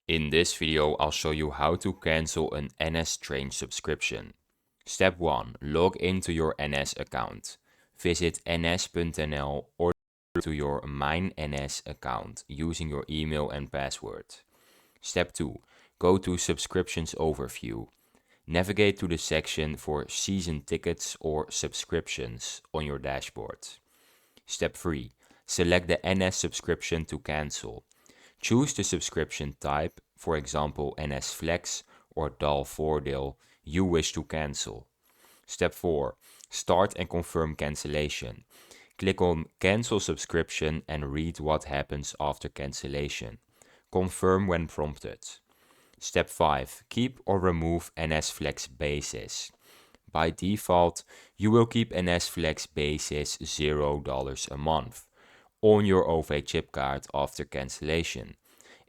In this video, I'll show you how to cancel an NS train subscription. Step 1. Log into your NS account. Visit ns.nl or to your Mijn NS account using your email and password. Step 2. Go to Subscriptions Overview. Navigate to the section for season tickets or subscriptions on your dashboard. Step 3. Select the NS subscription to cancel. Choose the subscription type, for example NS Flex or Dal Voordeel, you wish to cancel. Step 4. Start and confirm cancellation. Click on Cancel Subscription and read what happens after cancellation. Confirm when prompted. Step 5. Keep or remove NS Flex basis. By default, you will keep NS Flex basis $0 a month on your OV-chipkaart after cancellation.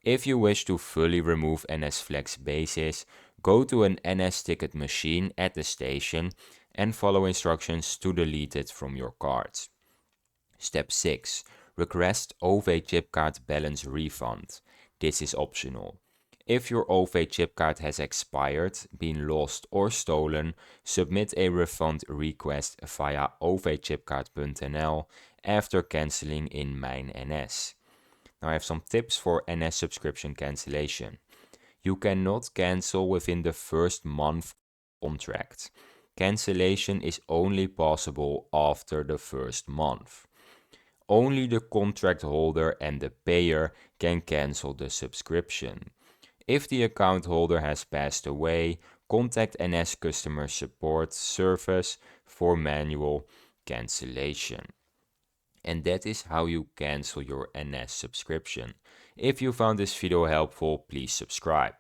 If you wish to fully remove NS Flex basis, go to an NS ticket machine at the station and follow instructions to delete it from your card. Step 6. Request OV-chipkaart balance refund. This is optional. If your OV-chipkaart has expired, been lost or stolen, submit a refund request via OV-chipkaart.nl after cancelling in Mijn NS. Now I have some tips for NS subscription cancellation. You cannot cancel within the first month contract. Cancellation is only possible after the first month. Only the contract holder and the payer can cancel the subscription. If the account holder has passed away, contact NS Customer Support Service for manual cancellation. And that is how you cancel your NS subscription. If you found this video helpful, please subscribe.